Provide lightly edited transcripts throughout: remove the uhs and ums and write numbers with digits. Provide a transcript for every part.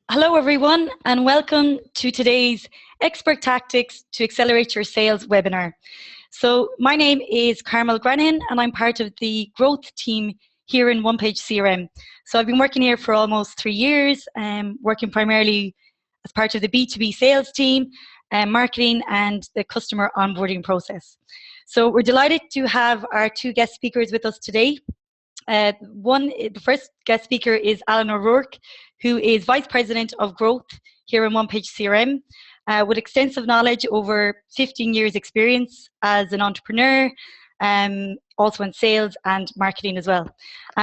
Hello, everyone, and welcome to today's Expert Tactics to Accelerate Your Sales webinar. So my name is Carmel Granahan, and I'm part of the growth team here in OnePageCRM. So I've been working here for almost 3 years, working primarily as part of the B2B sales team, marketing, and the customer onboarding process. So we're delighted to have our two guest speakers with us today. The first guest speaker is Alan O'Rourke, who is Vice President of Growth here in OnePageCRM, with extensive knowledge over 15 years experience as an entrepreneur, also in sales and marketing as well.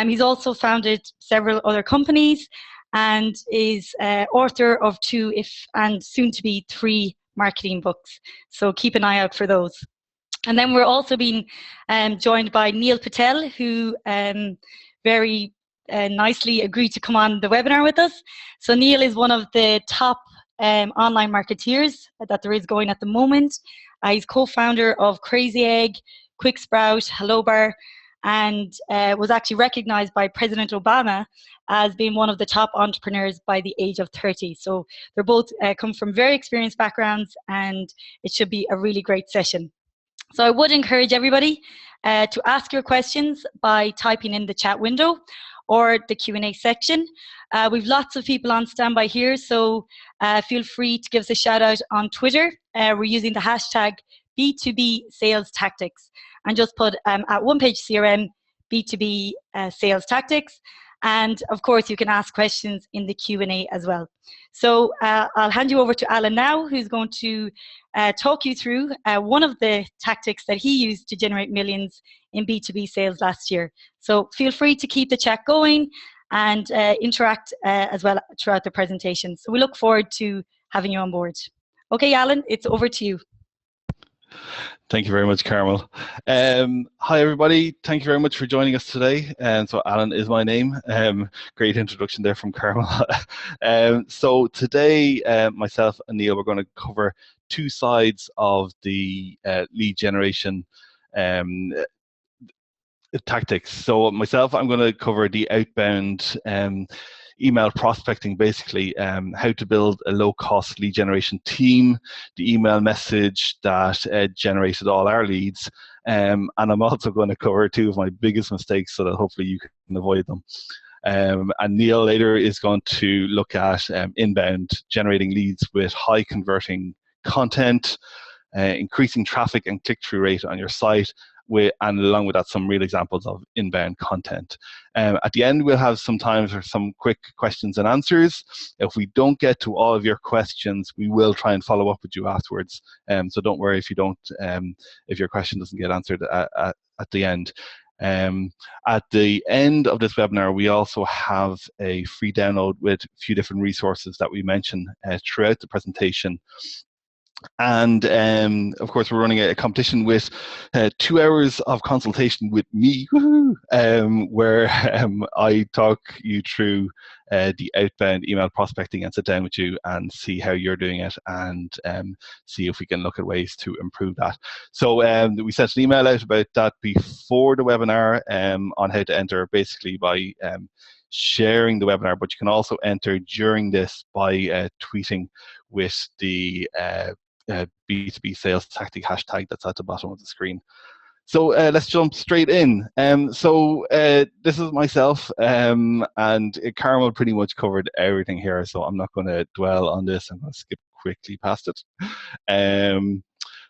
He's also founded several other companies and is author of 2 and soon to be 3 marketing books. So keep an eye out for those. And then we're also being joined by Neil Patel, who very nicely agreed to come on the webinar with us. So Neil is one of the top online marketeers that there is going at the moment. He's co-founder of Crazy Egg, Quicksprout, Hello Bar, and was actually recognized by President Obama as being one of the top entrepreneurs by the age of 30. So they're both come from very experienced backgrounds, and it should be a really great session. So I would encourage everybody to ask your questions by typing in the chat window or the Q&A section. We've lots of people on standby here, so feel free to give us a shout out on Twitter. We're using the hashtag B2B Sales Tactics, and just put at OnePageCRM B2B Sales Tactics. And of course, you can ask questions in the Q&A as well. So I'll hand you over to Alan now, who's going to talk you through one of the tactics that he used to generate millions in B2B sales last year. So feel free to keep the chat going and interact as well throughout the presentation. So we look forward to having you on board. Okay, Alan, it's over to you. Thank you very much, Carmel. Hi, everybody. Thank you very much for joining us today. So Alan is my name. Great introduction there from Carmel. So today, myself and Neil, we're going to cover 2 sides of the lead generation tactics. So myself, I'm going to cover the outbound email prospecting, basically how to build a low-cost lead generation team, the email message that generated all our leads, and I'm also going to cover 2 of my biggest mistakes so that hopefully you can avoid them. And Neil later is going to look at inbound, generating leads with high converting content, increasing traffic and click-through rate on your site, and along with that, some real examples of inbound content. At the end, we'll have some time for some quick questions and answers. If we don't get to all of your questions, we will try and follow up with you afterwards. So don't worry if you don't, if your question doesn't get answered at the end. At the end of this webinar, we also have a free download with a few different resources that we mention throughout the presentation. And of course, we're running a competition with 2 hours of consultation with me, where I talk you through the outbound email prospecting and sit down with you and see how you're doing it and see if we can look at ways to improve that. So we sent an email out about that before the webinar on how to enter, basically by sharing the webinar, but you can also enter during this by tweeting with the B2B sales tactic hashtag that's at the bottom of the screen. So let's jump straight in. This is myself, and Carmel pretty much covered everything here, so I'm not going to dwell on this. I'm going to skip quickly past it.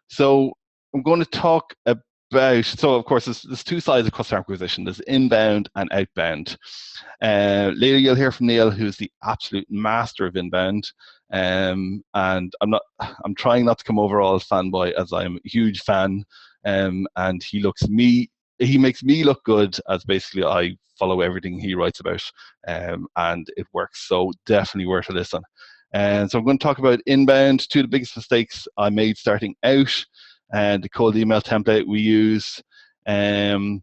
So I'm going to talk about, so of course there's 2 sides of customer acquisition. There's inbound and outbound. Later you'll hear from Neil, who's the absolute master of inbound. And I'm trying not to come over all fanboy, as I'm a huge fan. And he makes me look good, as basically I follow everything he writes about, and it works. So definitely worth a listen. And so I'm going to talk about inbound, 2 of the biggest mistakes I made starting out, and the cold email template we use. And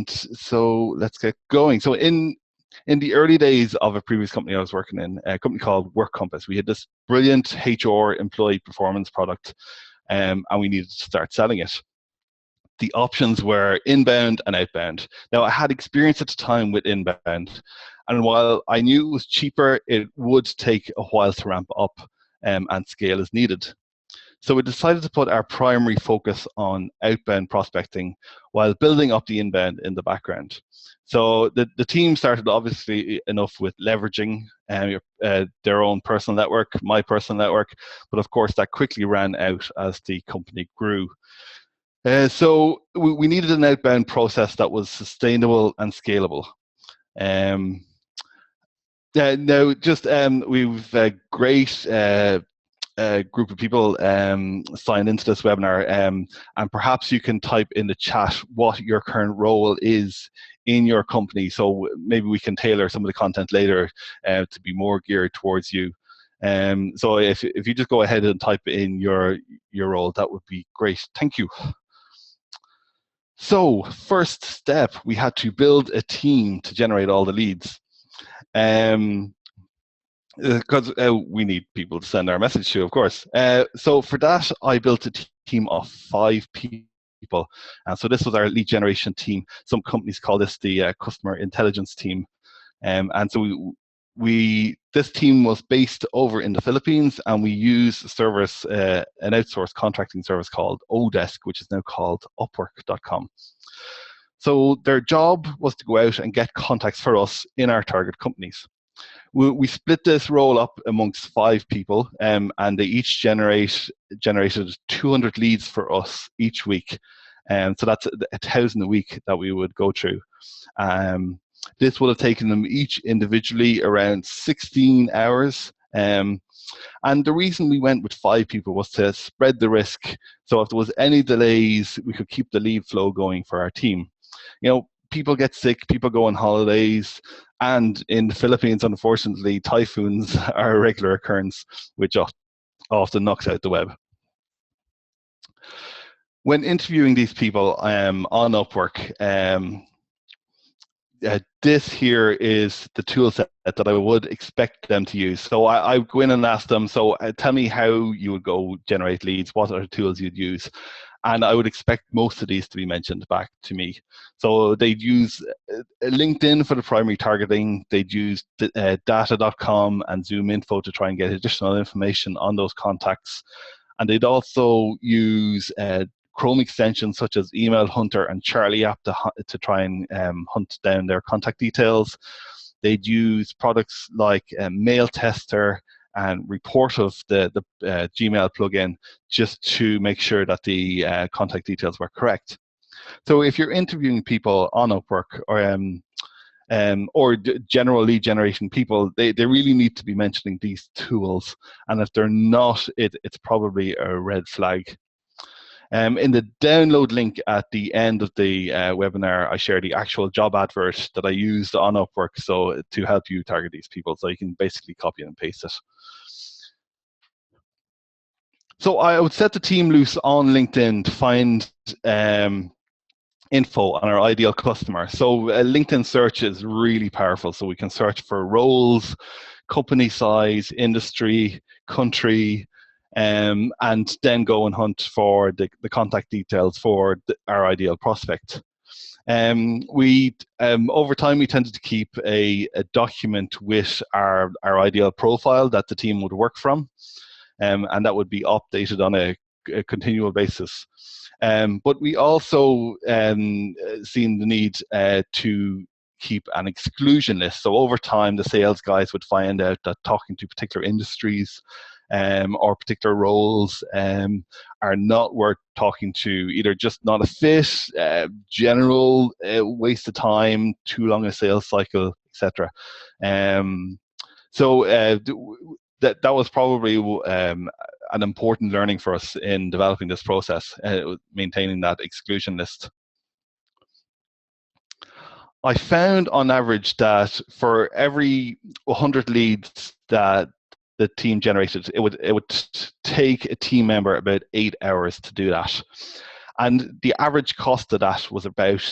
so let's get going. So in the early days of a previous company I was working in, a company called Work Compass, we had this brilliant HR employee performance product, and we needed to start selling it. The options were inbound and outbound. Now, I had experience at the time with inbound, And while I knew it was cheaper, it would take a while to ramp up and scale as needed. So we decided to put our primary focus on outbound prospecting while building up the inbound in the background. So the team started obviously enough with leveraging their own personal network, my personal network, but of course that quickly ran out as the company grew. So we needed an outbound process that was sustainable and scalable. Now, just we've a great group of people signed into this webinar, and perhaps you can type in the chat what your current role is in your company. So maybe we can tailor some of the content later to be more geared towards you. So if you just go ahead and type in your role, that would be great. Thank you. So first step, we had to build a team to generate all the leads. Because we need people to send our message to, of course. So for that, I built a team of 5 people. And so this was our lead generation team. Some companies call this the customer intelligence team. And so this team was based over in the Philippines, and we use a service, an outsourced contracting service called Odesk, which is now called Upwork.com. So their job was to go out and get contacts for us in our target companies. We split this role up amongst 5 people, and they each generated 200 leads for us each week. So that's 1,000 a week that we would go through. This would have taken them each individually around 16 hours. And the reason we went with 5 people was to spread the risk. So if there was any delays, we could keep the lead flow going for our team. You know, people get sick, people go on holidays, and in the Philippines, unfortunately, typhoons are a regular occurrence, which often knocks out the web. When interviewing these people on Upwork, this here is the tool set that I would expect them to use. So I go in and ask them, so tell me how you would go generate leads, what are the tools you'd use? And I would expect most of these to be mentioned back to me. So they'd use LinkedIn for the primary targeting. They'd use data.com and ZoomInfo to try and get additional information on those contacts. And they'd also use Chrome extensions such as Email Hunter and Charlie app to try and hunt down their contact details. They'd use products like Mail Tester and Reportive, the Gmail plugin, just to make sure that the contact details were correct. So if you're interviewing people on Upwork or general lead generation people, they really need to be mentioning these tools. And if they're not, it's probably a red flag. In the download link at the end of the webinar, I share the actual job advert that I used on Upwork, so to help you target these people. So you can basically copy and paste it. So I would set the team loose on LinkedIn to find info on our ideal customer. So a LinkedIn search is really powerful. So we can search for roles, company size, industry, country, and then go and hunt for the contact details for our ideal prospect. Over time, we tended to keep a document with our ideal profile that the team would work from, and that would be updated on a continual basis. But we also seen the need to keep an exclusion list. So over time, the sales guys would find out that talking to particular industries or particular roles are not worth talking to, either just not a fit, general waste of time, too long a sales cycle, etc. So that was probably an important learning for us in developing this process, maintaining that exclusion list. I found on average that for every 100 leads that the team generated, it would take a team member about 8 hours to do that. And the average cost of that was about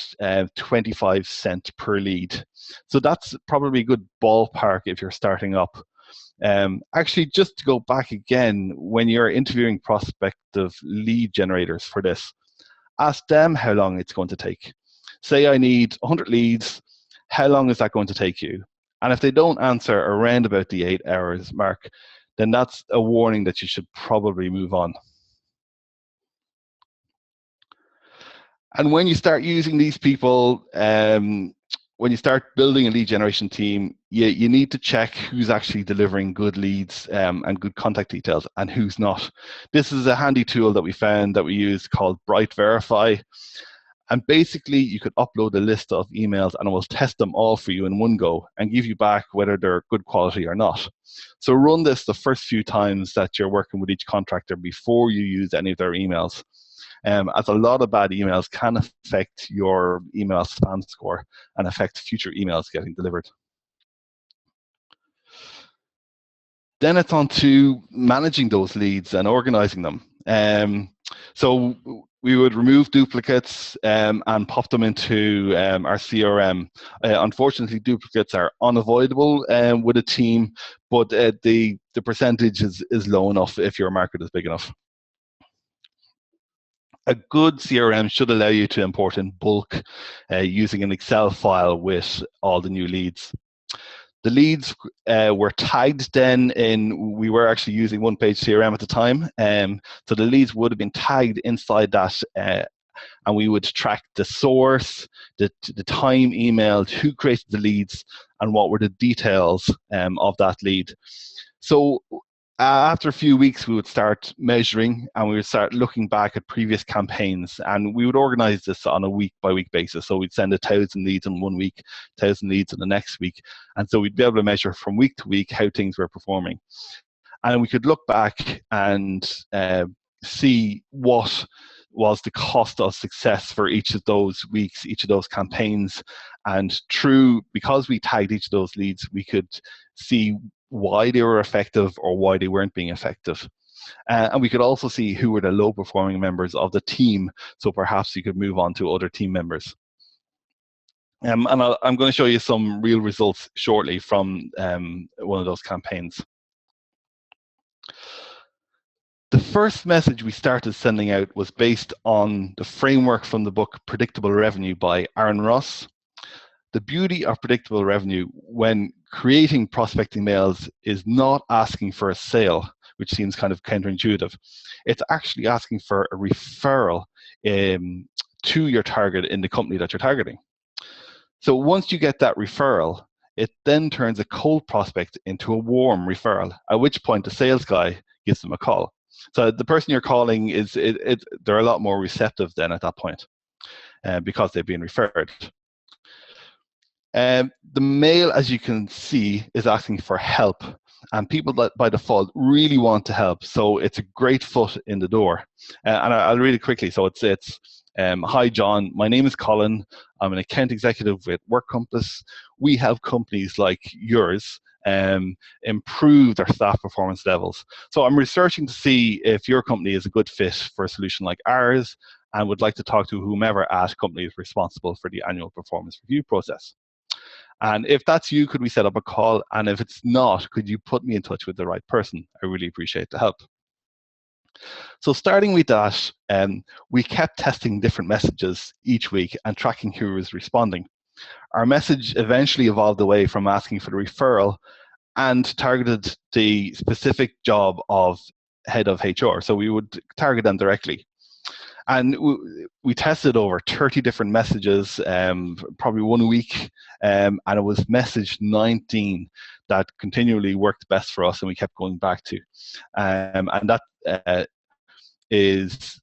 25 cents per lead. So that's probably a good ballpark if you're starting up. Actually, just to go back again, when you're interviewing prospective lead generators for this, ask them how long it's going to take. Say I need 100 leads, how long is that going to take you? And if they don't answer around about the 8 hours mark, then that's a warning that you should probably move on. And when you start using these people, when you start building a lead generation team, you need to check who's actually delivering good leads and good contact details and who's not. This is a handy tool that we found that we use called Bright Verify. And basically, you could upload a list of emails and it will test them all for you in one go and give you back whether they're good quality or not. So run this the first few times that you're working with each contractor before you use any of their emails. As a lot of bad emails can affect your email spam score and affect future emails getting delivered. Then it's on to managing those leads and organizing them. So we would remove duplicates and pop them into our CRM. Unfortunately, duplicates are unavoidable with a team, but the percentage is low enough if your market is big enough. A good CRM should allow you to import in bulk using an Excel file with all the new leads. The leads were tagged then we were actually using OnePageCRM at the time. So the leads would have been tagged inside that and we would track the source, the time emailed, who created the leads, and what were the details of that lead. So after a few weeks, we would start measuring and we would start looking back at previous campaigns, and we would organize this on a week-by-week basis. So we'd send 1,000 leads in 1 week, 1,000 leads in the next week. And so we'd be able to measure from week to week how things were performing. And we could look back and see what was the cost of success for each of those weeks, each of those campaigns. And because we tagged each of those leads, we could see why they were effective or why they weren't being effective. And we could also see who were the low performing members of the team, so perhaps you could move on to other team members. And I'm going to show you some real results shortly from one of those campaigns. The first message we started sending out was based on the framework from the book Predictable Revenue by Aaron Ross. The beauty of predictable revenue when creating prospecting mails is not asking for a sale, which seems kind of counterintuitive. It's actually asking for a referral to your target in the company that you're targeting. So once you get that referral, it then turns a cold prospect into a warm referral, at which point the sales guy gives them a call. So the person you're calling, they're a lot more receptive then at that point because they've been referred. The mail, as you can see, is asking for help, and people that by default really want to help, so it's a great foot in the door. And I'll read it quickly. So it's hi John, my name is Colin. I'm an account executive with Work Compass. We help companies like yours improve their staff performance levels. So I'm researching to see if your company is a good fit for a solution like ours, and would like to talk to whomever at company is responsible for the annual performance review process. And if that's you, could we set up a call? And if it's not, could you put me in touch with the right person? I really appreciate the help. So starting with that, we kept testing different messages each week and tracking who was responding. Our message eventually evolved away from asking for the referral and targeted the specific job of head of HR. So we would target them directly. And we tested over 30 different messages, probably 1 week, and it was message 19 that continually worked best for us and we kept going back to. And that is,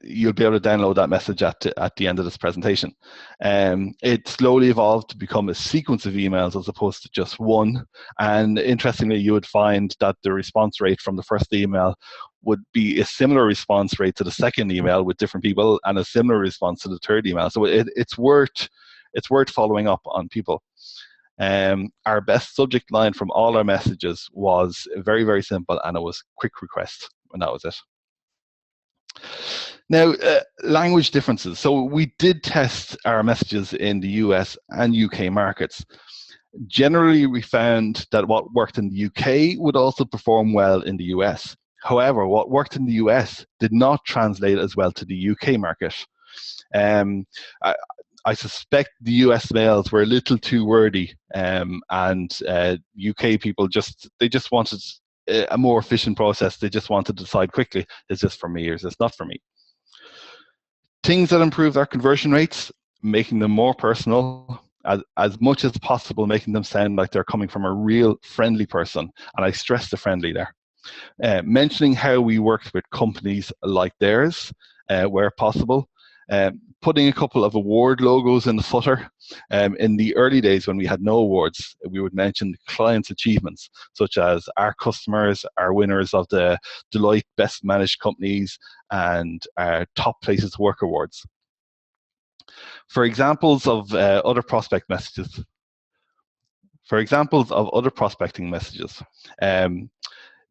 you'll be able to download that message at the end of this presentation. It slowly evolved to become a sequence of emails as opposed to just one. And interestingly, you would find that the response rate from the first email would be a similar response rate to the second email with different people, and a similar response to the third email. So it's worth following up on people. Our best subject line from all our messages was very, very simple, and it was quick request, and that was it. Now, language differences. So we did test our messages in the US and UK markets. Generally, we found that what worked in the UK would also perform well in the US. However, what worked in the US did not translate as well to the UK market. I suspect the US mails were a little too wordy, and UK people just wanted a more efficient process. They just wanted to decide quickly, is this for me or is this not for me? Things that improved our conversion rates, making them more personal, as much as possible, making them sound like they're coming from a real friendly person. And I stress the friendly there. Mentioning how we worked with companies like theirs, where possible. Putting a couple of award logos in the footer. In the early days when we had no awards, we would mention the clients' achievements, such as our customers, our winners of the Deloitte Best Managed Companies, and our Top Places to Work awards. For examples of other prospecting messages,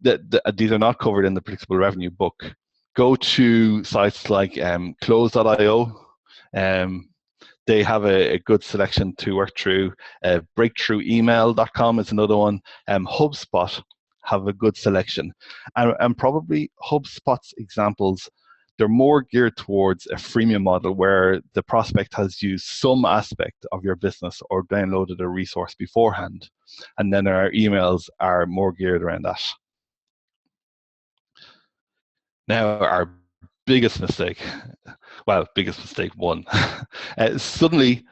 these are not covered in the predictable revenue book. Go to sites like close.io. They have a good selection to work through. Breakthroughemail.com is another one. HubSpot have a good selection. And probably HubSpot's examples, they're more geared towards a freemium model where the prospect has used some aspect of your business or downloaded a resource beforehand. And then our emails are more geared around that. Now, our biggest mistake one. Suddenly,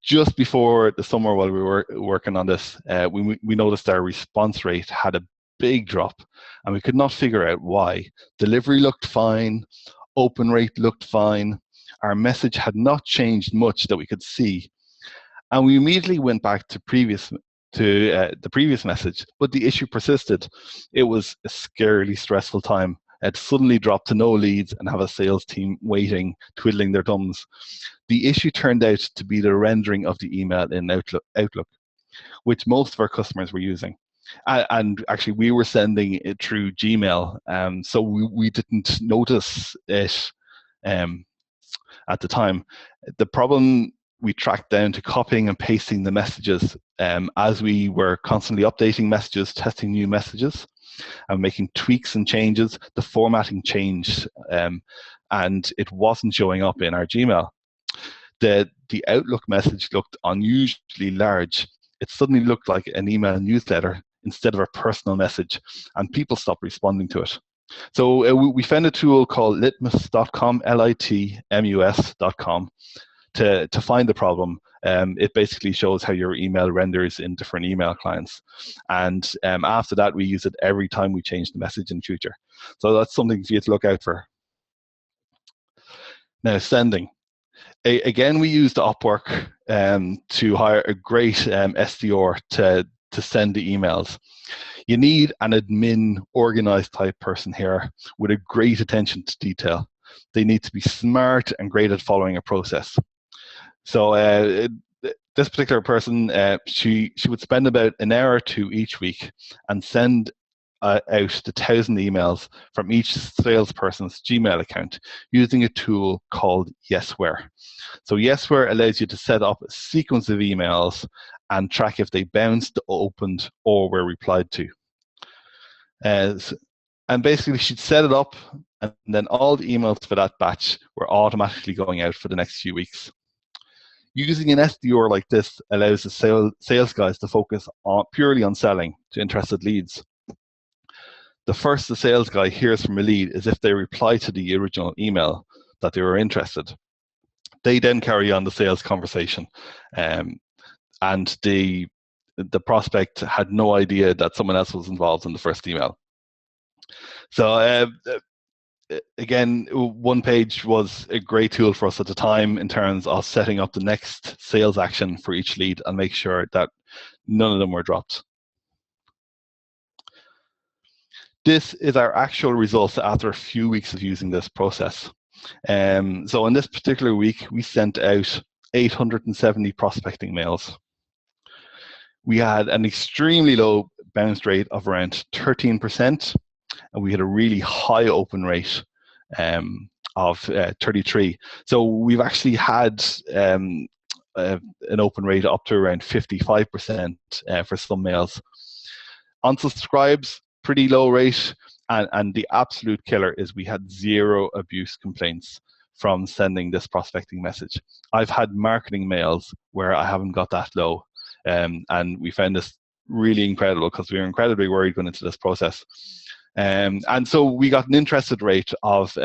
just before the summer, while we were working on this, we noticed our response rate had a big drop, and we could not figure out why. Delivery looked fine, open rate looked fine, our message had not changed much that we could see, and we immediately went back to the previous message, but the issue persisted. It was a scarily stressful time. It suddenly dropped to no leads and have a sales team waiting, twiddling their thumbs. The issue turned out to be the rendering of the email in Outlook, which most of our customers were using. And actually, we were sending it through Gmail, so we didn't notice it at the time. The problem we tracked down to copying and pasting the messages as we were constantly updating messages, testing new messages, and making tweaks and changes. The formatting changed, and it wasn't showing up in our Gmail. The Outlook message looked unusually large. It suddenly looked like an email newsletter instead of a personal message, and people stopped responding to it. So we found a tool called litmus.com, litmus.com, to find the problem. It basically shows how your email renders in different email clients. And after that, we use it every time we change the message in future. So that's something for you to look out for. Now, sending. Again, we used Upwork to hire a great SDR to send the emails. You need an admin, organized type person here with a great attention to detail. They need to be smart and great at following a process. So this particular person, she would spend about an hour or two each week and send out the 1,000 emails from each salesperson's Gmail account using a tool called Yesware. So Yesware allows you to set up a sequence of emails and track if they bounced, opened, or were replied to. And basically, she'd set it up, and then all the emails for that batch were automatically going out for the next few weeks. Using an SDR like this allows the sales guys to focus purely on selling to interested leads. The first the sales guy hears from a lead is if they reply to the original email that they were interested. They then carry on the sales conversation, and the prospect had no idea that someone else was involved in the first email. So again, OnePage was a great tool for us at the time in terms of setting up the next sales action for each lead and make sure that none of them were dropped. This is our actual results after a few weeks of using this process. So in this particular week, we sent out 870 prospecting mails. We had an extremely low bounce rate of around 13%, and we had a really high open rate of 33. So we've actually had an open rate up to around 55% for some mails. Unsubscribes, pretty low rate, and the absolute killer is we had 0 abuse complaints from sending this prospecting message. I've had marketing mails where I haven't got that low, and we found this really incredible because we were incredibly worried going into this process. And so we got an interested rate of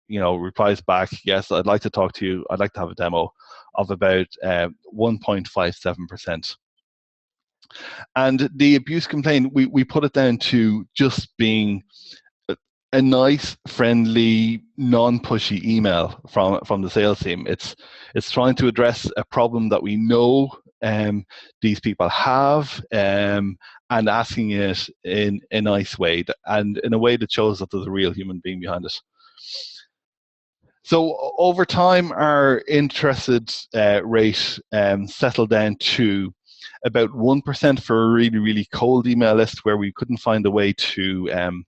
replies back, yes, I'd like to talk to you, I'd like to have a demo, of about 1.57%. And the abuse complaint, we put it down to just being a nice, friendly, non-pushy email from the sales team. It's trying to address a problem that we know these people have, and asking it in a nice way, and in a way that shows that there's a real human being behind it. So over time, our interested rate settled down to about 1% for a really, really cold email list where we couldn't find a way to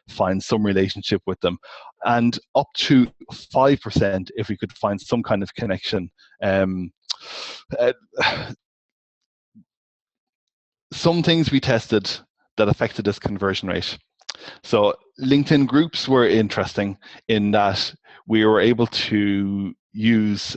find some relationship with them, and up to 5% if we could find some kind of connection. Some things we tested that affected this conversion rate. So LinkedIn groups were interesting in that we were able to use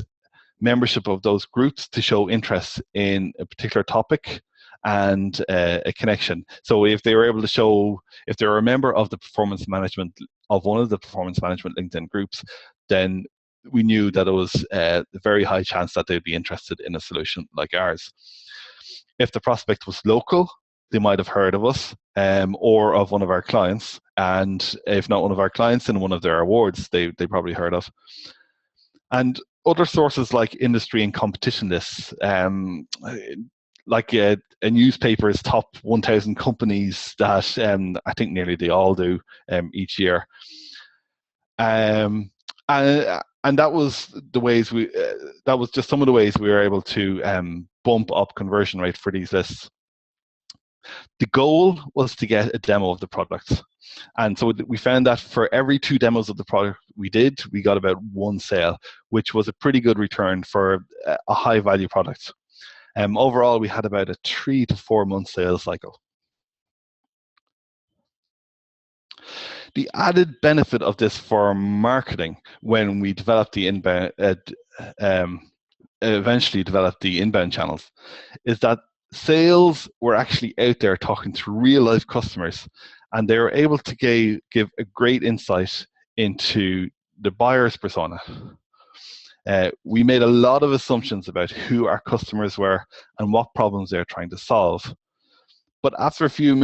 membership of those groups to show interest in a particular topic and a connection. So if they were able to show, if they were a member of the performance management, of one of the performance management LinkedIn groups, then we knew that it was a very high chance that they'd be interested in a solution like ours. If the prospect was local, they might have heard of us or of one of our clients, and if not one of our clients, then one of their awards they probably heard of. And other sources like industry and competition lists, like a newspaper's top 1,000 companies that I think nearly they all do each year. And that was the ways that was just some of the ways we were able to bump up conversion rate for these lists. The goal was to get a demo of the product. And so we found that for every 2 demos of the product we did, we got about 1 sale, which was a pretty good return for a high value product. Overall, we had about a 3 to 4 month sales cycle. The added benefit of this for marketing when we developed the inbound, eventually developed the inbound channels, is that sales were actually out there talking to real life customers, and they were able to give a great insight into the buyer's persona. We made a lot of assumptions about who our customers were and what problems they're trying to solve. But after a few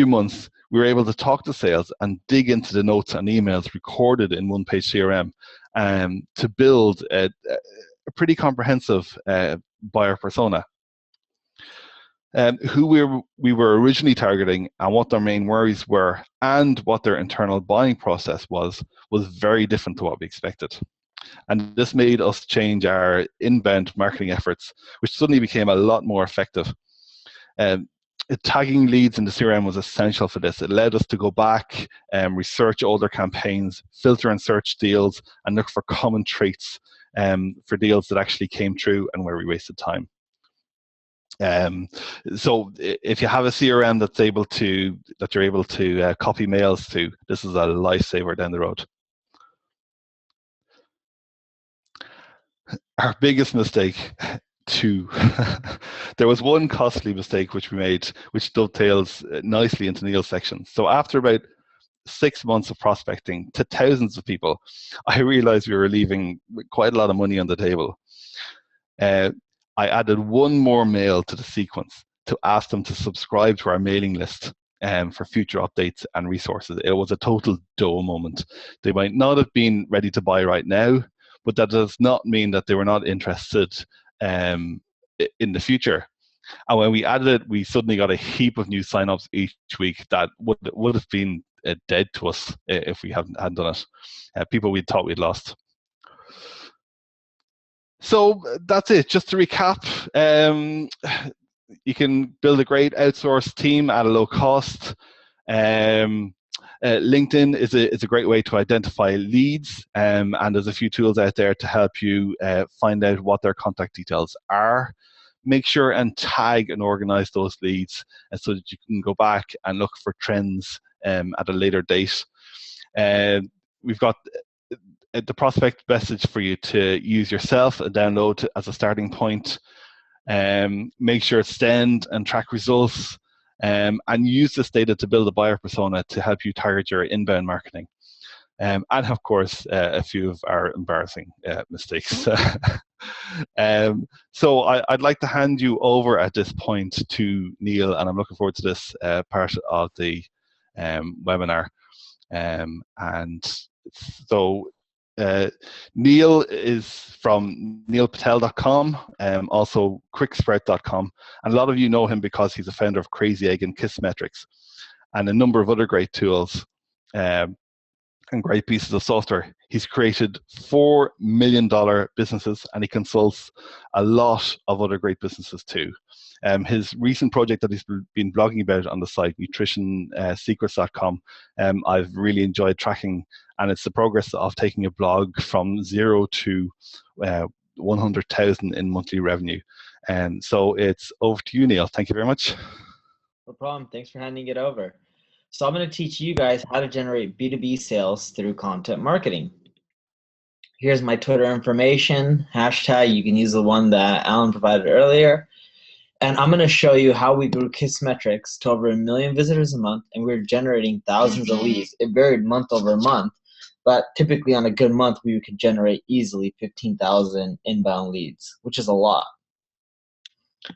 months, we were able to talk to sales and dig into the notes and emails recorded in OnePageCRM to build a pretty comprehensive buyer persona. Who we were originally targeting and what their main worries were and what their internal buying process was very different to what we expected. And this made us change our inbound marketing efforts, which suddenly became a lot more effective. Tagging leads in the CRM was essential for this. It led us to go back and research older campaigns, filter and search deals, and look for common traits for deals that actually came true and where we wasted time. So if you have a CRM that you're able to copy mails to, this is a lifesaver down the road. Our biggest mistake there was one costly mistake which we made, which dovetails nicely into Neil's section. So after about 6 months of prospecting to thousands of people, I realized we were leaving quite a lot of money on the table. I added one more mail to the sequence to ask them to subscribe to our mailing list for future updates and resources. It was a total dull moment. They might not have been ready to buy right now, but that does not mean that they were not interested in the future. And when we added it, we suddenly got a heap of new signups each week that would have been dead to us if we hadn't done it. People we thought we'd lost. So that's it. Just to recap, you can build a great outsourced team at a low cost. LinkedIn is a great way to identify leads, and there's a few tools out there to help you find out what their contact details are. Make sure and tag and organize those leads so that you can go back and look for trends at a later date. We've got the prospect message for you to use yourself and download as a starting point. Make sure to send and track results, and use this data to build a buyer persona to help you target your inbound marketing. And of course, a few of our embarrassing mistakes. So I'd like to hand you over at this point to Neil, and I'm looking forward to this part of the webinar. And so Neil is from neilpatel.com, also quicksprout.com, and a lot of you know him because he's a founder of Crazy Egg and Kissmetrics and a number of other great tools and great pieces of software. He's created $4 million businesses, and he consults a lot of other great businesses too. His recent project that he's been blogging about on the site, nutritionsecrets.com, I've really enjoyed tracking, and it's the progress of taking a blog from 0 to 100,000 in monthly revenue. And so it's over to you, Neil. Thank you very much. No problem. Thanks for handing it over. So I'm going to teach you guys how to generate B2B sales through content marketing. Here's my Twitter information, hashtag. You can use the one that Alan provided earlier. And I'm going to show you how we grew Kissmetrics to over 1 million visitors a month, and we're generating thousands of leads. It varied month over month, but typically on a good month, we could generate easily 15,000 inbound leads, which is a lot.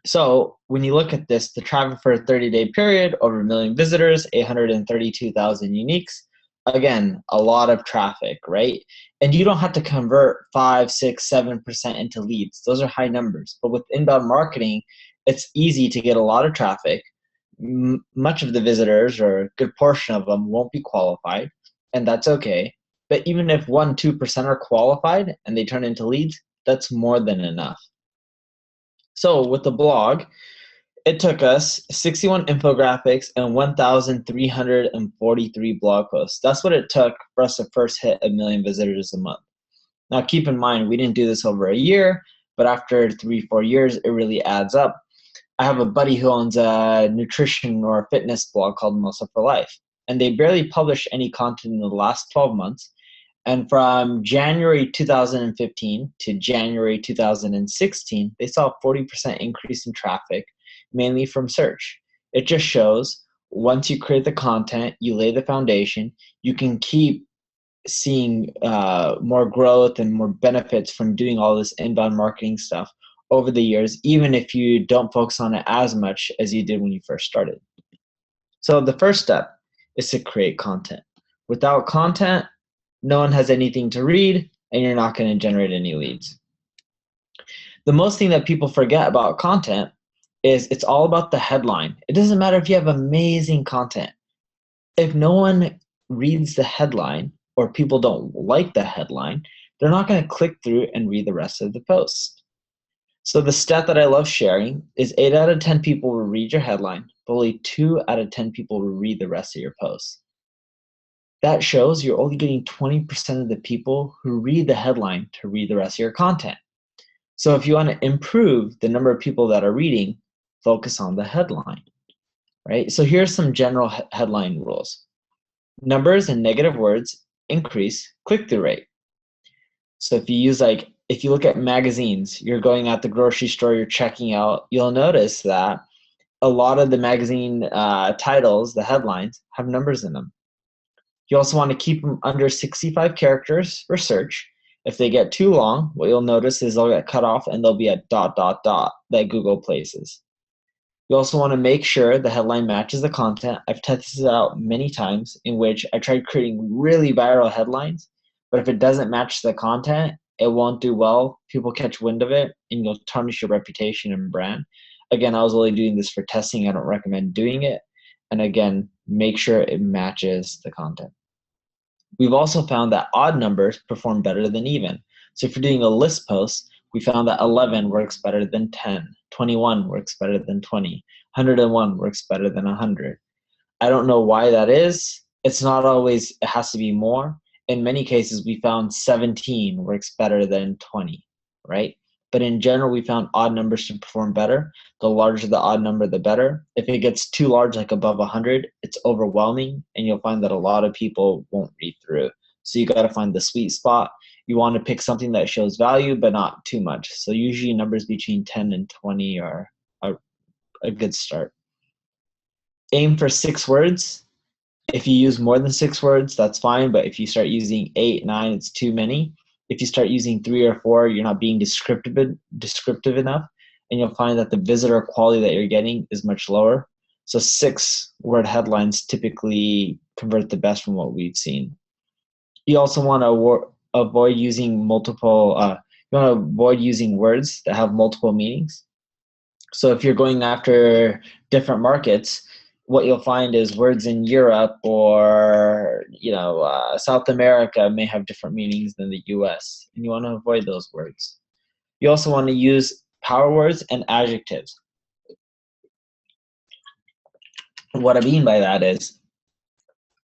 So when you look at this, the traffic for a 30-day period, over 1 million visitors, 832,000 uniques. Again, a lot of traffic, right? And you don't have to convert 5, 6, 7% into leads. Those are high numbers. But with inbound marketing, it's easy to get a lot of traffic. Much of the visitors, or a good portion of them, won't be qualified, and that's okay. But even if 1, 2% are qualified and they turn into leads, that's more than enough. So with the blog, it took us 61 infographics and 1,343 blog posts. That's what it took for us to first hit 1 million visitors a month. Now keep in mind, we didn't do this over a year, but after 3-4 years, it really adds up. I have a buddy who owns a nutrition or fitness blog called Muscle for Life, and they barely published any content in the last 12 months. And from January 2015 to January 2016, they saw a 40% increase in traffic, mainly from search. It just shows once you create the content, you lay the foundation, you can keep seeing more growth and more benefits from doing all this inbound marketing stuff over the years, even if you don't focus on it as much as you did when you first started. So the first step is to create content. Without content, no one has anything to read, and you're not going to generate any leads. The most thing that people forget about content is it's all about the headline. It doesn't matter if you have amazing content. If no one reads the headline, or people don't like the headline, they're not going to click through and read the rest of the post. So the stat that I love sharing is 8 out of 10 people will read your headline, but only 2 out of 10 people will read the rest of your post. That shows you're only getting 20% of the people who read the headline to read the rest of your content. So if you want to improve the number of people that are reading, focus on the headline, right? So here's some general headline rules. Numbers and negative words increase click-through rate. So if you look at magazines, you're going at the grocery store, you're checking out, you'll notice that a lot of the magazine titles, the headlines, have numbers in them. You also want to keep them under 65 characters for search. If they get too long, what you'll notice is they'll get cut off and they'll be a ... that Google places. You also want to make sure the headline matches the content. I've tested this out many times in which I tried creating really viral headlines, but if it doesn't match the content, it won't do well. People catch wind of it and you'll tarnish your reputation and brand. Again, I was only doing this for testing. I don't recommend doing it. And again, make sure it matches the content. We've also found that odd numbers perform better than even. So if you're doing a list post, we found that 11 works better than 10, 21 works better than 20, 101 works better than 100. I don't know why that is. It's not always, it has to be more. In many cases, we found 17 works better than 20, right? But in general, we found odd numbers to perform better. The larger the odd number, the better. If it gets too large, like above 100, it's overwhelming, and you'll find that a lot of people won't read through. So you got to find the sweet spot. You want to pick something that shows value, but not too much. So usually numbers between 10 and 20 are a good start. Aim for 6 words. If you use more than 6 words, that's fine. But if you start using 8, 9, it's too many. If you start using 3 or 4, you're not being descriptive enough. And you'll find that the visitor quality that you're getting is much lower. So 6-word headlines typically convert the best from what we've seen. You also want to avoid using words that have multiple meanings. So if you're going after different markets, what you'll find is words in Europe or South America may have different meanings than the US, and you want to avoid those words. You also want to use power words and adjectives. What I mean by that is,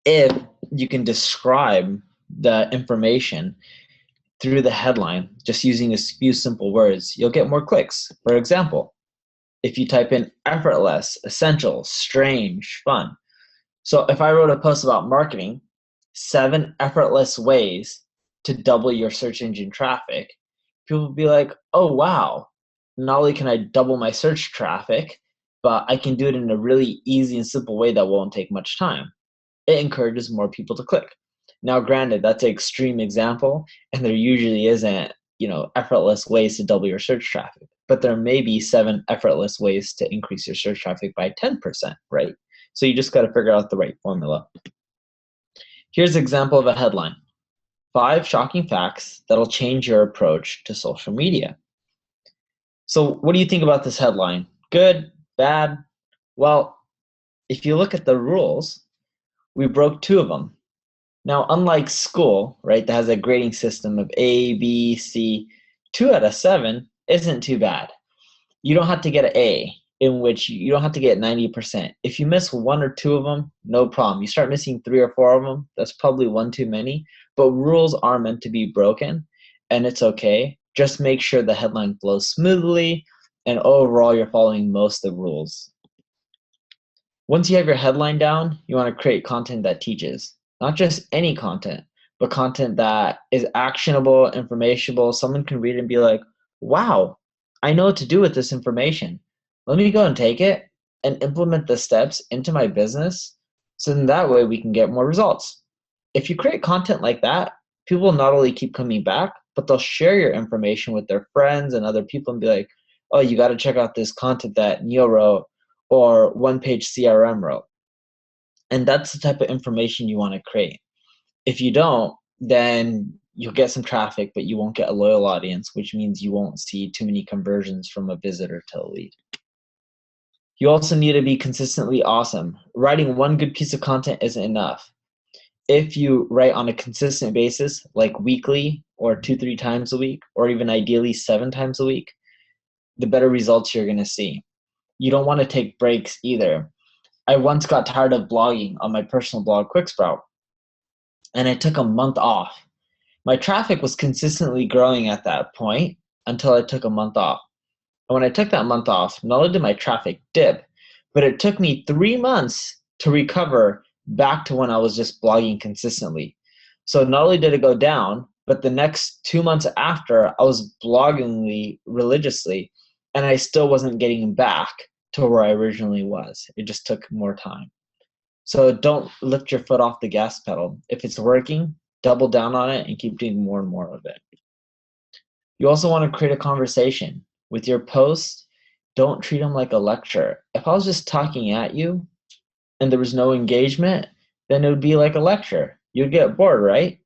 if you can describe the information through the headline just using a few simple words, you'll get more clicks. For example, if you type in effortless, essential, strange, fun. So if I wrote a post about marketing, 7 effortless ways to double your search engine traffic, people will be like, oh, wow. Not only can I double my search traffic, but I can do it in a really easy and simple way that won't take much time. It encourages more people to click. Now, granted, that's an extreme example, and there usually isn't, effortless ways to double your search traffic. But there may be 7 effortless ways to increase your search traffic by 10%, right? So you just got to figure out the right formula. Here's an example of a headline. 5 shocking facts that'll change your approach to social media. So what do you think about this headline? Good? Bad? Well, if you look at the rules, we broke 2 of them. Now, unlike school, right, that has a grading system of A, B, C, 2 out of 7 isn't too bad. You don't have to get an A, in which you don't have to get 90%. If you miss 1 or 2 of them, no problem. You start missing 3 or 4 of them, that's probably 1 too many. But rules are meant to be broken, and it's okay. Just make sure the headline flows smoothly, and overall you're following most of the rules. Once you have your headline down, you want to create content that teaches. Not just any content, but content that is actionable, informational. Someone can read it and be like, wow, I know what to do with this information. Let me go and take it and implement the steps into my business, so then that way we can get more results. If you create content like that, people will not only keep coming back, but they'll share your information with their friends and other people and be like, oh, you got to check out this content that Neil wrote or OnePageCRM wrote. And that's the type of information you want to create. If you don't, then you'll get some traffic, but you won't get a loyal audience, which means you won't see too many conversions from a visitor to a lead. You also need to be consistently awesome. Writing 1 good piece of content isn't enough. If you write on a consistent basis, like weekly or 2-3 times a week, or even ideally 7 times a week, the better results you're going to see. You don't want to take breaks either. I once got tired of blogging on my personal blog, Quicksprout, and I took a month off. My traffic was consistently growing at that point until I took a month off. And when I took that month off, not only did my traffic dip, but it took me 3 months to recover back to when I was just blogging consistently. So not only did it go down, but the next 2 months after, I was blogging religiously, and I still wasn't getting back to where I originally was. It just took more time. So don't lift your foot off the gas pedal. If it's working, double down on it and keep doing more and more of it. You also want to create a conversation. With your posts, don't treat them like a lecture. If I was just talking at you and there was no engagement, then it would be like a lecture. You'd get bored, right?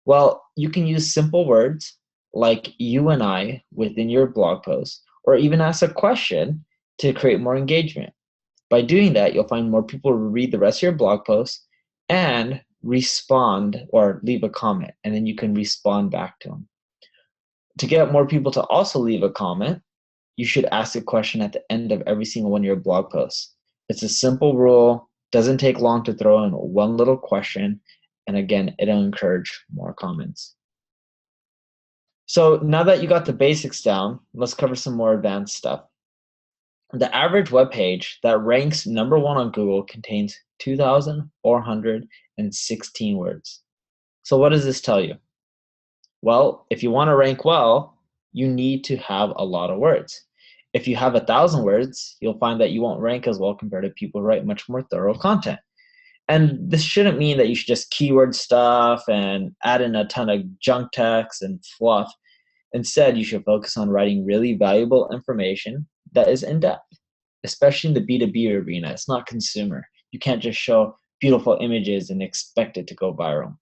Well, you can use simple words like you and I within your blog post, or even ask a question to create more engagement. By doing that, you'll find more people read the rest of your blog post and respond or leave a comment, and then you can respond back to them. To get more people to also leave a comment, you should ask a question at the end of every single one of your blog posts. It's a simple rule, doesn't take long to throw in 1 little question, and again, it'll encourage more comments. So now that you got the basics down, let's cover some more advanced stuff. The average web page that ranks number 1 on Google contains 2,416 words. So what does this tell you? Well, if you want to rank well, you need to have a lot of words. If you have 1,000 words, you'll find that you won't rank as well compared to people who write much more thorough content. And this shouldn't mean that you should just keyword stuff and add in a ton of junk text and fluff. Instead, you should focus on writing really valuable information that is in depth, especially in the B2B arena. It's not consumer. You can't just show beautiful images and expect it to go viral.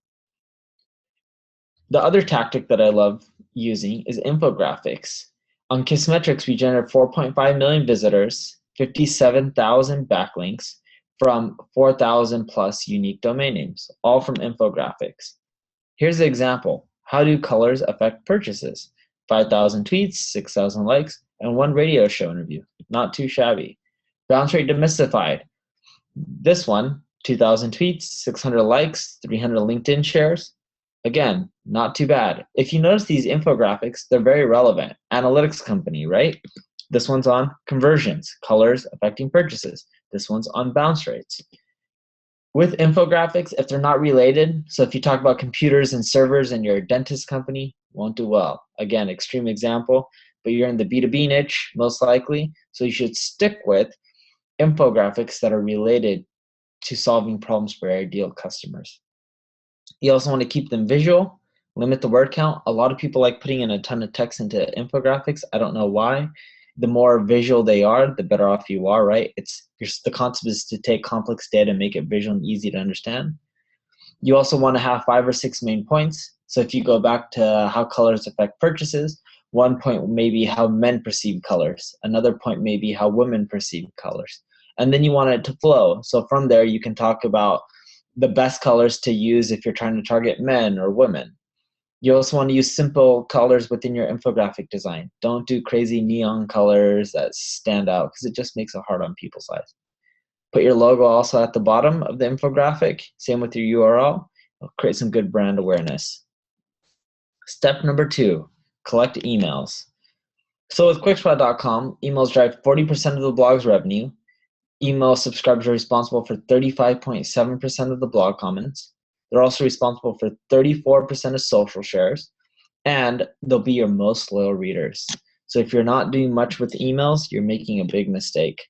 The other tactic that I love using is infographics. On Kissmetrics, we generate 4.5 million visitors, 57,000 backlinks from 4,000 plus unique domain names, all from infographics. Here's an example. How do colors affect purchases? 5,000 tweets, 6,000 likes, and 1 radio show interview. Not too shabby. Bounce rate demystified. This one, 2,000 tweets, 600 likes, 300 LinkedIn shares. Again, not too bad. If you notice these infographics, they're very relevant. Analytics company, right? This one's on conversions, colors affecting purchases. This one's on bounce rates. With infographics, if they're not related, so if you talk about computers and servers and you're a dentist company, won't do well. Again, extreme example, but you're in the B2B niche, most likely, so you should stick with infographics that are related to solving problems for your ideal customers. You also want to keep them visual, limit the word count. A lot of people like putting in a ton of text into infographics. I don't know why. The more visual they are, the better off you are, right? The concept is to take complex data and make it visual and easy to understand. You also want to have 5 or 6 main points. So if you go back to how colors affect purchases, one point may be how men perceive colors. Another point may be how women perceive colors. And then you want it to flow. So from there, you can talk about the best colors to use if you're trying to target men or women. You also want to use simple colors within your infographic design. Don't do crazy neon colors that stand out because it just makes it hard on people's eyes. Put your logo also at the bottom of the infographic. Same with your URL. It'll create some good brand awareness. Step number 2, collect emails. So with Quicksprout.com, emails drive 40% of the blog's revenue. Email subscribers are responsible for 35.7% of the blog comments. They're also responsible for 34% of social shares, and they'll be your most loyal readers. So if you're not doing much with emails, you're making a big mistake.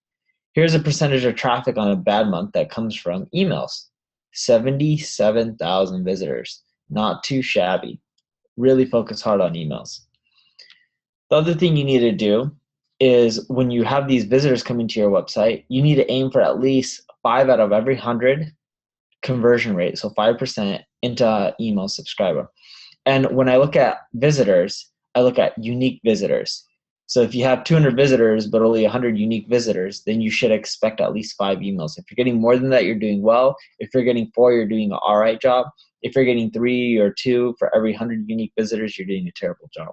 Here's a percentage of traffic on a bad month that comes from emails. 77,000 visitors. Not too shabby. Really focus hard on emails. The other thing you need to do is when you have these visitors coming to your website, you need to aim for at least 5 out of every 100 conversion rate, so 5% into email subscriber. And when I look at visitors, I look at unique visitors. So if you have 200 visitors but only 100 unique visitors, then you should expect at least 5 emails. If you're getting more than that, you're doing well. If you're getting 4, you're doing an all right job. If you're getting 3 or 2 for every 100 unique visitors, you're doing a terrible job.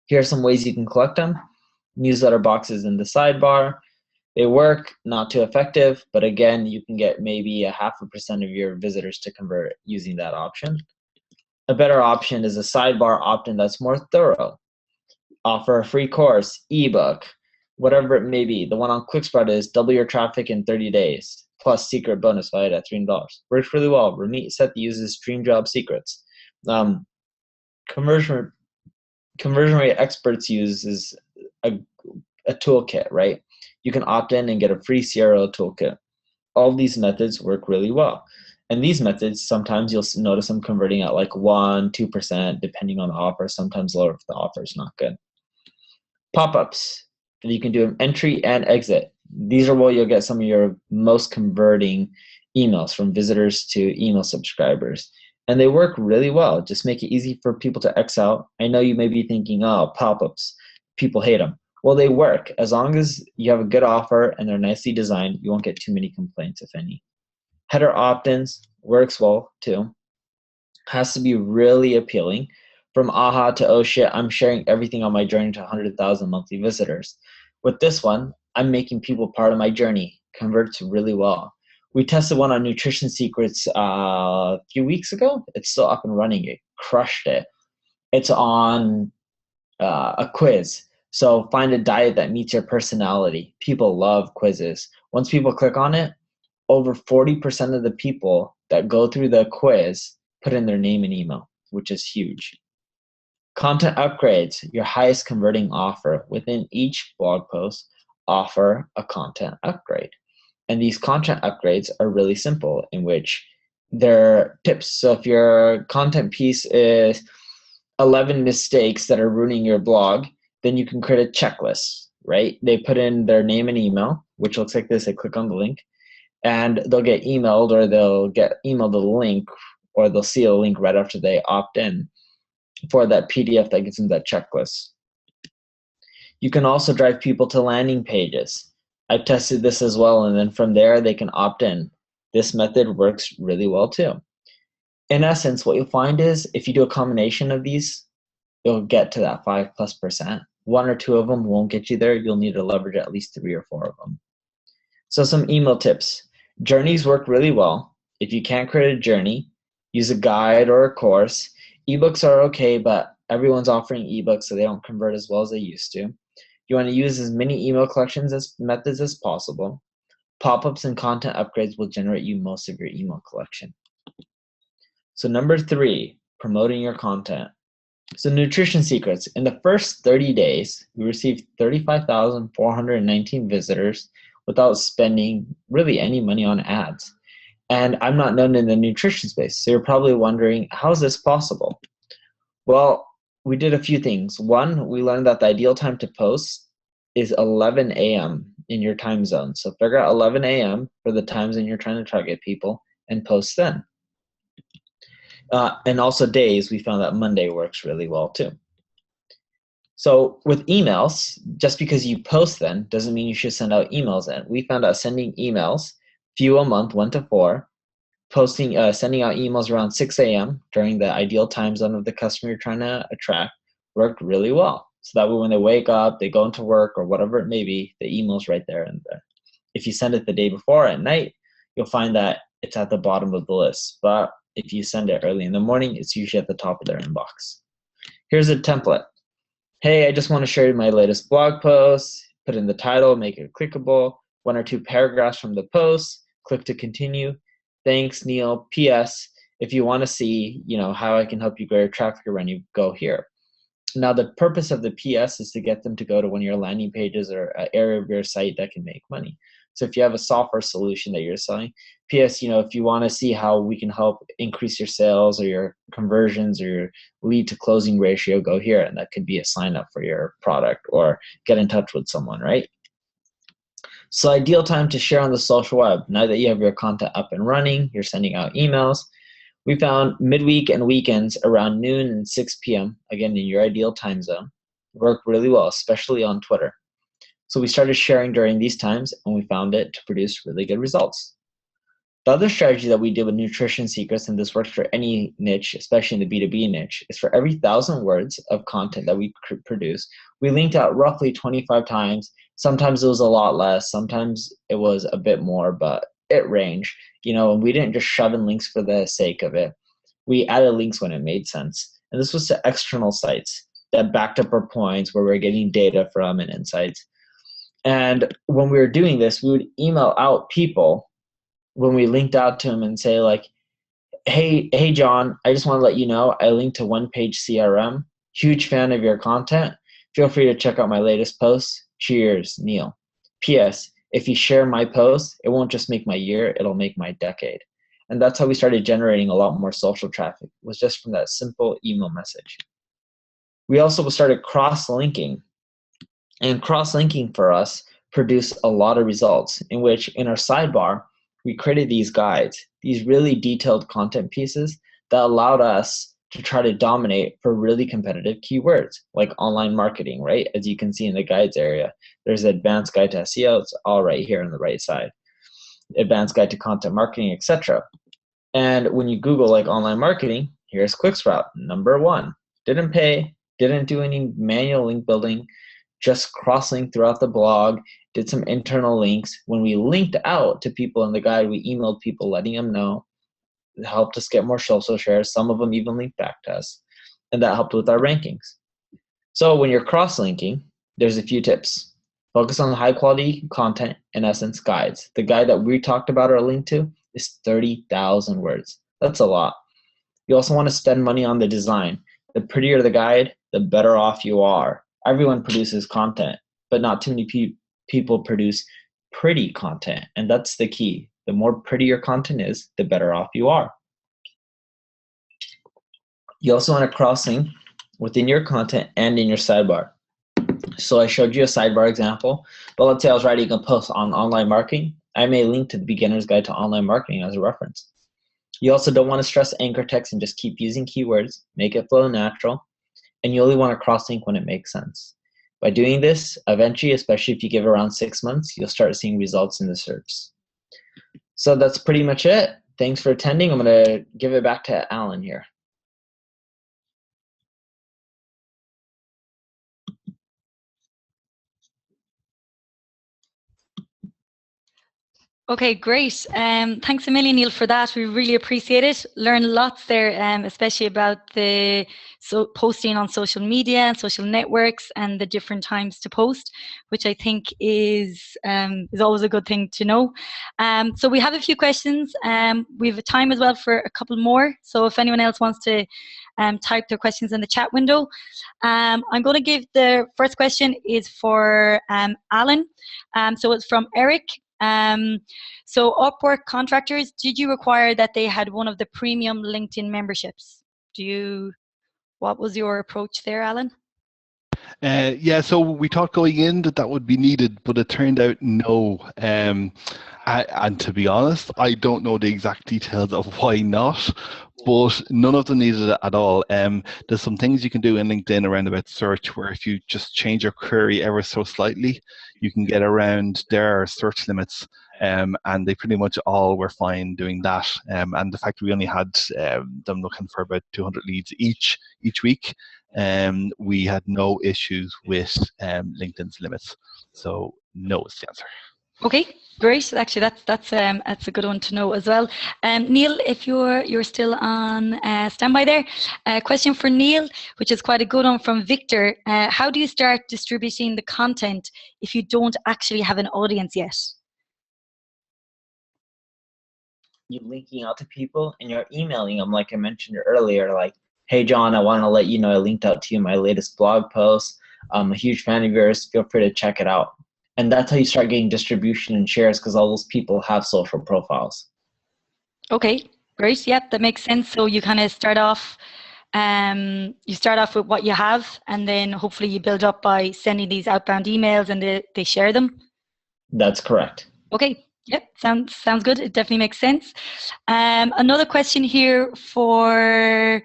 Here are some ways you can collect them. Newsletter boxes in the sidebar. They work, not too effective, but again, you can get maybe 0.5% of your visitors to convert using that option. A better option is a sidebar opt-in that's more thorough. Offer a free course, ebook, whatever it may be. The one on Quicksprout is double your traffic in 30 days, plus secret bonus valued at $300. Works really well. Ramit Sethi uses Dream Job Secrets. Conversion rate experts uses a toolkit, right? You can opt in and get a free CRO toolkit. All these methods work really well. And these methods, sometimes you'll notice them converting at like 1%, 2%, depending on the offer, sometimes lower if the offer is not good. Pop-ups, you can do an entry and exit. These are where you'll get some of your most converting emails from visitors to email subscribers. And they work really well. Just make it easy for people to X out. I know you may be thinking, oh, pop-ups, people hate them. Well, they work. As long as you have a good offer and they're nicely designed, you won't get too many complaints, if any. Header opt-ins works well, too. Has to be really appealing. From aha to oh shit, I'm sharing everything on my journey to 100,000 monthly visitors. With this one, I'm making people part of my journey. Converts really well. We tested one on Nutrition Secrets a few weeks ago. It's still up and running. It crushed it. It's on a quiz. So find a diet that meets your personality. People love quizzes. Once people click on it, over 40% of the people that go through the quiz put in their name and email. which is huge. Content upgrades, your highest converting offer. Within each blog post, offer a content upgrade. And these content upgrades are really simple, in which they're tips. So if your content piece is 11 mistakes that are ruining your blog, then you can create a checklist, right? They put in their name and email, which looks like this. They click on the link, and they'll get emailed, or they'll get emailed the link, or they'll see a link right after they opt in for that PDF that gives them that checklist. You can also drive people to landing pages. I've tested this as well, and then from there they can opt in. This method works really well too. In essence, what you'll find is if you do a combination of these, you'll get to that 5+%. One or two of them won't get you there. You'll need to leverage at least 3 or 4 of them. So some email tips. Journeys work really well. If you can't create a journey, use a guide or a course. Ebooks are okay, but everyone's offering ebooks, so they don't convert as well as they used to. You want to use as many email collections as methods as possible. Pop-ups and content upgrades will generate you most of your email collection. So number 3, promoting your content. So nutrition secrets. In the first 30 days, we received 35,419 visitors without spending really any money on ads. And I'm not known in the nutrition space, so you're probably wondering, how is this possible? Well, we did a few things. One, we learned that the ideal time to post is 11 a.m. in your time zone. So figure out 11 a.m. for the times when you're trying to target people and post then. And also days, we found that Monday works really well too. So with emails, just because you post then doesn't mean you should send out emails then. We found out sending emails, few a month, 1 to 4, sending out emails around 6 a.m. during the ideal time zone of the customer you're trying to attract worked really well. So that way when they wake up, they go into work or whatever it may be, the email's right there. And if you send it the day before at night, you'll find that it's at the bottom of the list. But if you send it early in the morning, it's usually at the top of their inbox. Here's a template. Hey, I just want to share my latest blog post. Put in the title, make it clickable. 1 or 2 paragraphs from the post. Click to continue. Thanks, Neil. P.S. If you want to see, how I can help you grow your traffic when you go here. Now, the purpose of the PS is to get them to go to one of your landing pages or an area of your site that can make money. So if you have a software solution that you're selling, PS, if you want to see how we can help increase your sales or your conversions or your lead to closing ratio, go here. And that could be a sign up for your product or get in touch with someone, right? So ideal time to share on the social web. Now that you have your content up and running, you're sending out emails. We found midweek and weekends around noon and 6 p.m., again, in your ideal time zone, work really well, especially on Twitter. So we started sharing during these times, and we found it to produce really good results. The other strategy that we did with Nutrition Secrets, and this works for any niche, especially in the B2B niche, is for every 1,000 words of content that we produce, we linked out roughly 25 times. Sometimes it was a lot less, sometimes it was a bit more, but it ranged. And we didn't just shove in links for the sake of it. We added links when it made sense. And this was to external sites that backed up our points where we're getting data from and insights. And when we were doing this, we would email out people when we linked out to them and say like, hey John, I just want to let you know I linked to OnePageCRM. Huge fan of your content. Feel free to check out my latest post. Cheers, Neil. P.S. If you share my post, it won't just make my year, it'll make my decade. And that's how we started generating a lot more social traffic, was just from that simple email message. We also started cross-linking. And cross-linking for us produced a lot of results, in which in our sidebar, we created these guides, these really detailed content pieces that allowed us to try to dominate for really competitive keywords like online marketing, right? As you can see in the guides area, there's an advanced guide to SEO. It's all right here on the right side. Advanced guide to content marketing, etc. And when you Google like online marketing, here's Quicksprout, number 1. Didn't pay, didn't do any manual link building, just cross-linked throughout the blog, did some internal links. When we linked out to people in the guide, we emailed people letting them know. It helped us get more social shares. Some of them even linked back to us. And that helped with our rankings. So when you're cross-linking, there's a few tips. Focus on high quality content, in essence, guides. The guide that we talked about or linked to is 30,000 words. That's a lot. You also want to spend money on the design. The prettier the guide, the better off you are. Everyone produces content, but not too many people produce pretty content, and that's the key. The more pretty your content is, the better off you are. You also want to cross-link within your content and in your sidebar. So I showed you a sidebar example, but let's say I was writing a post on online marketing. I may link to the beginner's guide to online marketing as a reference. You also don't want to stress anchor text and just keep using keywords, make it flow natural, and you only want to cross-link when it makes sense. By doing this, eventually, especially if you give around 6 months, you'll start seeing results in the SERPs. So that's pretty much it. Thanks for attending. I'm going to give it back to Alan here. Okay, great. Thanks a million, Neil, for that. We really appreciate it. Learned lots there, especially about the posting on social media and social networks and the different times to post, which I think is always a good thing to know. So we have a few questions. We have time as well for a couple more. So if anyone else wants to type their questions in the chat window. I'm going to give the first question is for Alan. So it's from Eric. So Upwork contractors, did you require that they had one of the premium LinkedIn memberships? What was your approach there, Alan? Yeah, so we thought going in that would be needed, but it turned out no. And to be honest, I don't know the exact details of why not, but none of them needed it at all. There's some things you can do in LinkedIn around about search where if you just change your query ever so slightly, you can get around their search limits. And they pretty much all were fine doing that. And the fact we only had them looking for about 200 leads each week, we had no issues with LinkedIn's limits. So no is the answer. Okay, great. Actually, that's a good one to know as well. Neil, if you're still on standby there, a question for Neil, which is quite a good one from Victor. How do you start distributing the content if you don't actually have an audience yet? You're linking out to people and you're emailing them, like I mentioned earlier, like, hey, John, I want to let you know I linked out to you my latest blog post. I'm a huge fan of yours. Feel free to check it out. And that's how you start getting distribution and shares, because all those people have social profiles. Okay, great. Yep, that makes sense. So you kind of start off, with what you have, and then hopefully you build up by sending these outbound emails and they share them. That's correct. Okay. Yep, sounds good. It definitely makes sense. Another question here for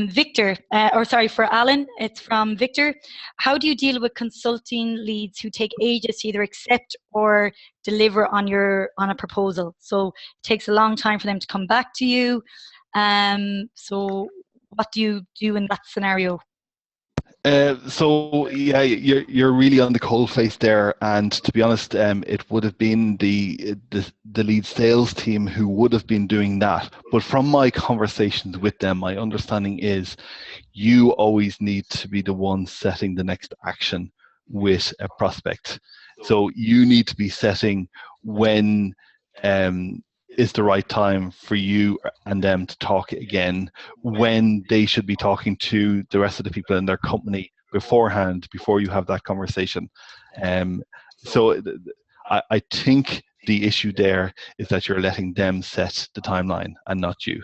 Victor, for Alan. It's from Victor. How do you deal with consulting leads who take ages to either accept or deliver on a proposal? So it takes a long time for them to come back to you. So what do you do in that scenario? So yeah, you're really on the cold face there, and to be honest, it would have been the lead sales team who would have been doing that. But from my conversations with them, my understanding is you always need to be the one setting the next action with a prospect. So you need to be setting when is the right time for you and them to talk again, when they should be talking to the rest of the people in their company beforehand, before you have that conversation. So I think the issue there is that you're letting them set the timeline and not you.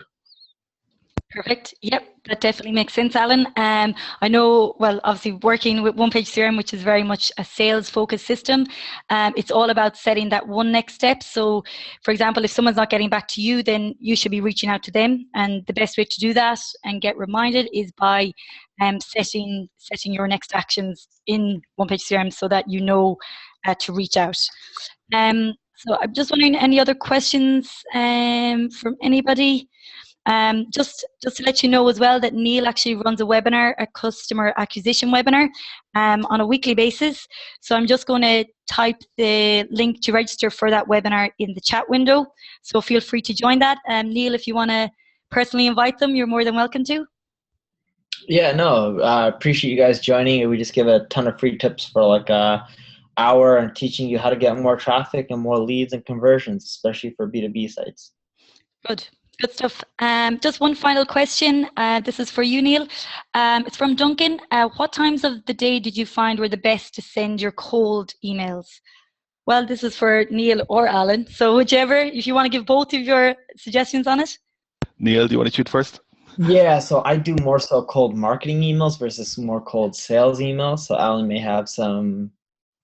Perfect. Yep, that definitely makes sense, Alan. I know, well, obviously working with OnePageCRM, which is very much a sales-focused system, it's all about setting that one next step. So, for example, if someone's not getting back to you, then you should be reaching out to them. And the best way to do that and get reminded is by setting your next actions in OnePageCRM so that you know to reach out. So I'm just wondering, any other questions from anybody? Just to let you know as well that Neil actually runs a customer acquisition webinar on a weekly basis. So I'm just going to type the link to register for that webinar in the chat window. So feel free to join that. Neil, if you want to personally invite them, you're more than welcome to. Yeah, no, I appreciate you guys joining. We just give a ton of free tips for like an hour and teaching you how to get more traffic and more leads and conversions, especially for B2B sites. Good. Good stuff. Just one final question. This is for you, Neil. It's from Duncan. What times of the day did you find were the best to send your cold emails? Well, this is for Neil or Alan. So whichever, if you want to give both of your suggestions on it. Neil, do you want to shoot first? Yeah, so I do more so cold marketing emails versus more cold sales emails. So Alan may have some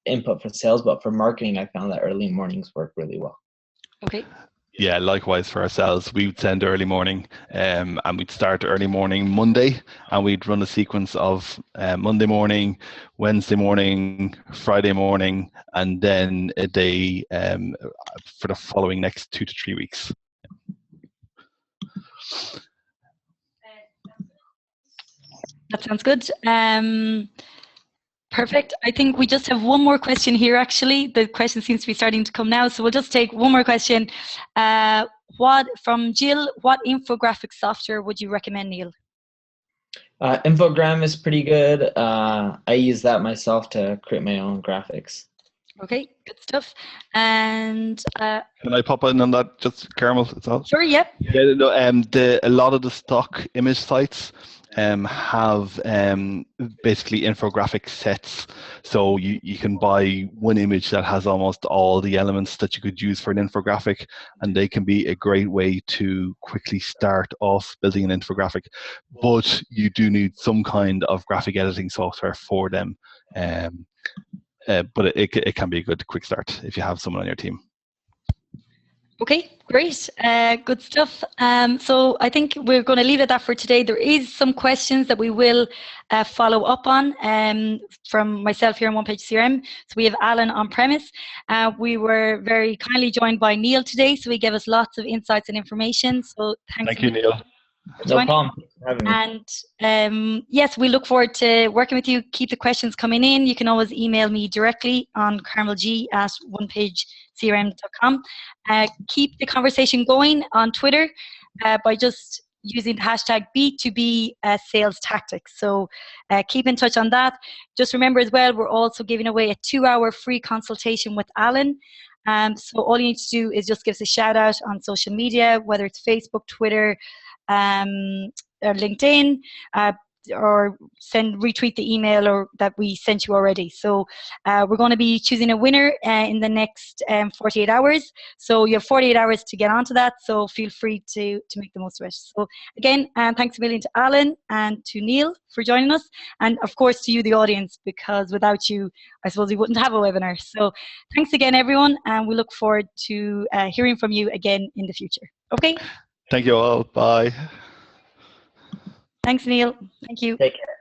input for sales, but for marketing, I found that early mornings work really well. Okay. Yeah, likewise for ourselves. We would send early morning, and we'd start early morning Monday, and we'd run a sequence of Monday morning, Wednesday morning, Friday morning, and then a day for the following next 2 to 3 weeks. That sounds good. Perfect. I think we just have one more question here, actually. The question seems to be starting to come now, so we'll just take one more question. From Jill, what infographic software would you recommend, Neil? Infogram is pretty good. I use that myself to create my own graphics. Okay, good stuff. And can I pop in on that, just Carmel? Sure, yep. Yeah, no, a lot of the stock image sites have basically infographic sets, so you can buy one image that has almost all the elements that you could use for an infographic, and they can be a great way to quickly start off building an infographic, but you do need some kind of graphic editing software for them, but it can be a good quick start if you have someone on your team. Okay, great. Good stuff. So I think we're going to leave it at that for today. There is some questions that we will follow up on from myself here on OnePageCRM. So we have Alan on premise. We were very kindly joined by Neil today, so he gave us lots of insights and information. So thank you, Neil. No problem. Having me. And yes, we look forward to working with you. Keep the questions coming in. You can always email me directly on carmelg@onepagecrm.com. Keep the conversation going on Twitter by just using the hashtag B2B sales tactics. So keep in touch on that. Just remember as well, we're also giving away a 2-hour free consultation with Alan. So all you need to do is just give us a shout out on social media, whether it's Facebook, Twitter, or LinkedIn, or retweet the email or that we sent you already. So we're going to be choosing a winner in the next 48 hours. So you have 48 hours to get onto that. So feel free to make the most of it. So again, thanks a million to Alan and to Neil for joining us, and of course to you, the audience, because without you, I suppose we wouldn't have a webinar. So thanks again, everyone, and we look forward to hearing from you again in the future. Okay. Thank you all. Bye. Thanks, Neil. Thank you. Take care.